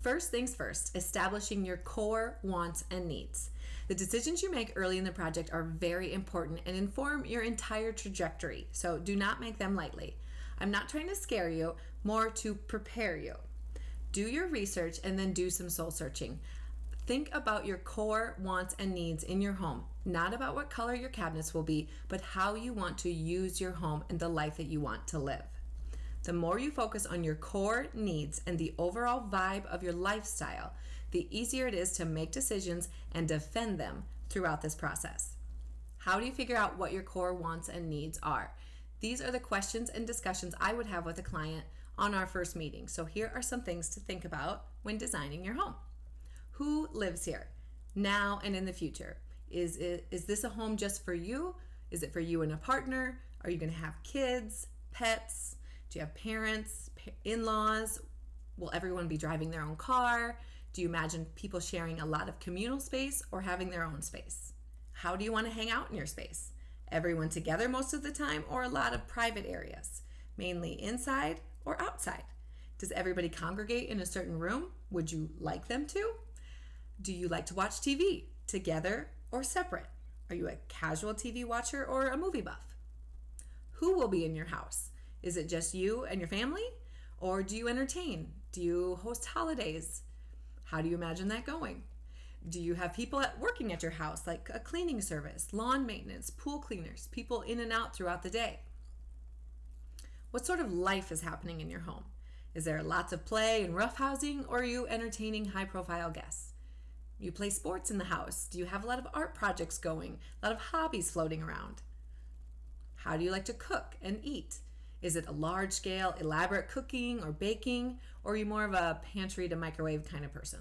First things first, establishing your core wants and needs. The decisions you make early in the project are very important and inform your entire trajectory, so do not make them lightly. I'm not trying to scare you, more to prepare you. Do your research and then do some soul searching. Think about your core wants and needs in your home, not about what color your cabinets will be, but how you want to use your home and the life that you want to live. The more you focus on your core needs and the overall vibe of your lifestyle, the easier it is to make decisions and defend them throughout this process. How do you figure out what your core wants and needs are? These are the questions and discussions I would have with a client on our first meeting. So here are some things to think about when designing your home. Who lives here now and in the future? Is this a home just for you? Is it for you and a partner? Are you going to have kids, pets? Do you have parents, in-laws? Will everyone be driving their own car? Do you imagine people sharing a lot of communal space or having their own space? How do you want to hang out in your space? Everyone together most of the time or a lot of private areas, mainly inside or outside? Does everybody congregate in a certain room? Would you like them to? Do you like to watch TV together or separate? Are you a casual TV watcher or a movie buff? Who will be in your house? Is it just you and your family? Or do you entertain? Do you host holidays? How do you imagine that going? Do you have people working at your house, like a cleaning service, lawn maintenance, pool cleaners, people in and out throughout the day? What sort of life is happening in your home? Is there lots of play and roughhousing, or are you entertaining high-profile guests? You play sports in the house. Do you have a lot of art projects going? A lot of hobbies floating around? How do you like to cook and eat? Is it a large-scale, elaborate cooking or baking, or are you more of a pantry to microwave kind of person?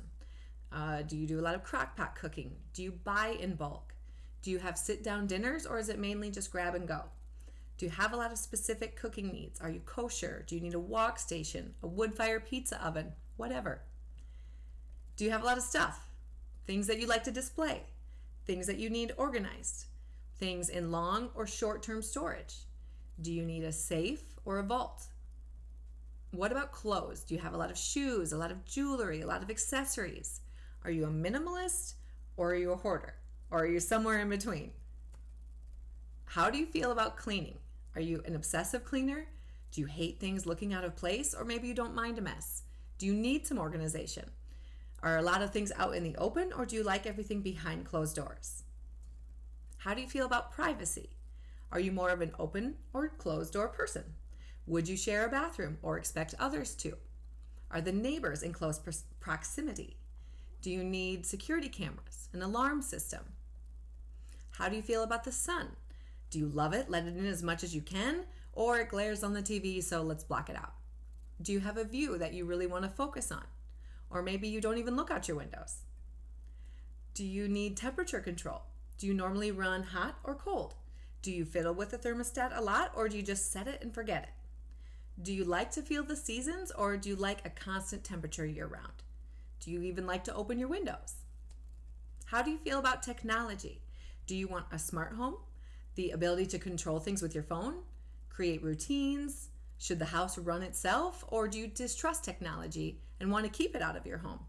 Do you do a lot of crock pot cooking? Do you buy in bulk? Do you have sit-down dinners, or is it mainly just grab and go? Do you have a lot of specific cooking needs? Are you kosher? Do you need a wok station, a wood-fire pizza oven, whatever? Do you have a lot of stuff? Things that you like to display? Things that you need organized? Things in long or short-term storage? Do you need a safe or a vault? What about clothes? Do you have a lot of shoes, a lot of jewelry, a lot of accessories? Are you a minimalist, or are you a hoarder? Or are you somewhere in between? How do you feel about cleaning? Are you an obsessive cleaner? Do you hate things looking out of place, or maybe you don't mind a mess? Do you need some organization? Are a lot of things out in the open, or do you like everything behind closed doors? How do you feel about privacy? Are you more of an open or closed door person? Would you share a bathroom or expect others to? Are the neighbors in close proximity? Do you need security cameras, an alarm system? How do you feel about the sun? Do you love it, let it in as much as you can, or it glares on the TV, so let's block it out? Do you have a view that you really want to focus on? Or maybe you don't even look out your windows? Do you need temperature control? Do you normally run hot or cold? Do you fiddle with the thermostat a lot, or do you just set it and forget it? Do you like to feel the seasons, or do you like a constant temperature year-round? Do you even like to open your windows? How do you feel about technology? Do you want a smart home? The ability to control things with your phone? Create routines? Should the house run itself, or do you distrust technology and want to keep it out of your home?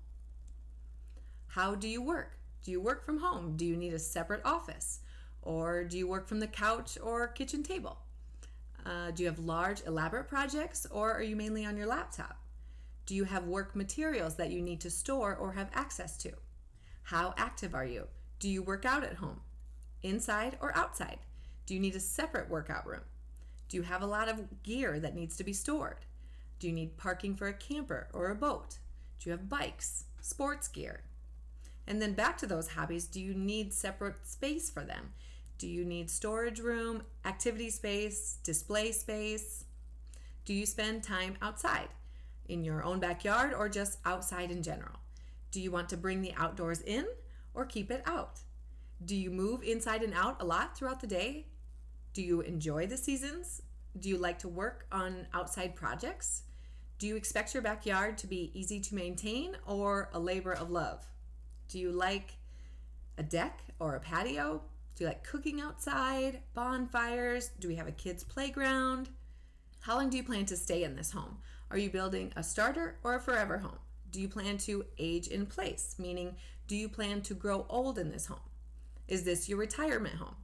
How do you work? Do you work from home? Do you need a separate office? Or do you work from the couch or kitchen table? Do you have large, elaborate projects, or are you mainly on your laptop? Do you have work materials that you need to store or have access to? How active are you? Do you work out at home? Inside or outside? Do you need a separate workout room? Do you have a lot of gear that needs to be stored? Do you need parking for a camper or a boat? Do you have bikes, sports gear? And then back to those hobbies, do you need separate space for them? Do you need storage room, activity space, display space? Do you spend time outside, in your own backyard, or just outside in general? Do you want to bring the outdoors in or keep it out? Do you move inside and out a lot throughout the day? Do you enjoy the seasons? Do you like to work on outside projects? Do you expect your backyard to be easy to maintain or a labor of love? Do you like a deck or a patio? Do you like cooking outside, bonfires? Do we have a kids' playground? How long do you plan to stay in this home? Are you building a starter or a forever home? Do you plan to age in place? Meaning, do you plan to grow old in this home? Is this your retirement home?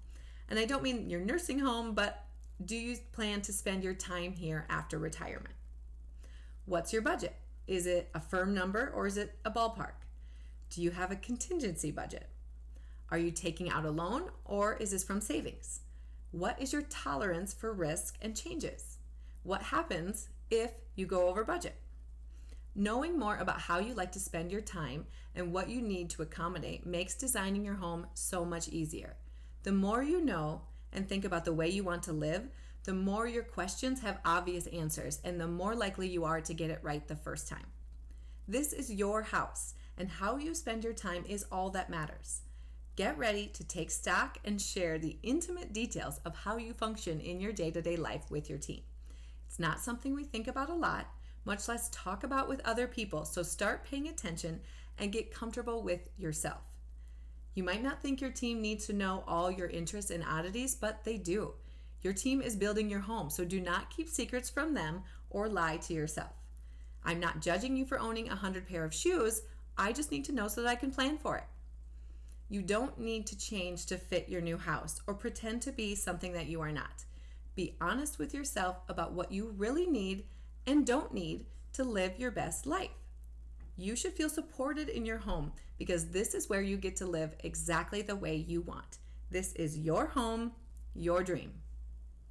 And I don't mean your nursing home, but do you plan to spend your time here after retirement? What's your budget? Is it a firm number or is it a ballpark? Do you have a contingency budget? Are you taking out a loan or is this from savings? What is your tolerance for risk and changes? What happens if you go over budget? Knowing more about how you like to spend your time and what you need to accommodate makes designing your home so much easier. The more you know and think about the way you want to live, the more your questions have obvious answers and the more likely you are to get it right the first time. This is your house, and how you spend your time is all that matters. Get ready to take stock and share the intimate details of how you function in your day-to-day life with your team. It's not something we think about a lot, much less talk about with other people, so start paying attention and get comfortable with yourself. You might not think your team needs to know all your interests and oddities, but they do. Your team is building your home, so do not keep secrets from them or lie to yourself. I'm not judging you for owning 100 pair of shoes. I just need to know so that I can plan for it. You don't need to change to fit your new house or pretend to be something that you are not. Be honest with yourself about what you really need and don't need to live your best life. You should feel supported in your home because this is where you get to live exactly the way you want. This is your home, your dream.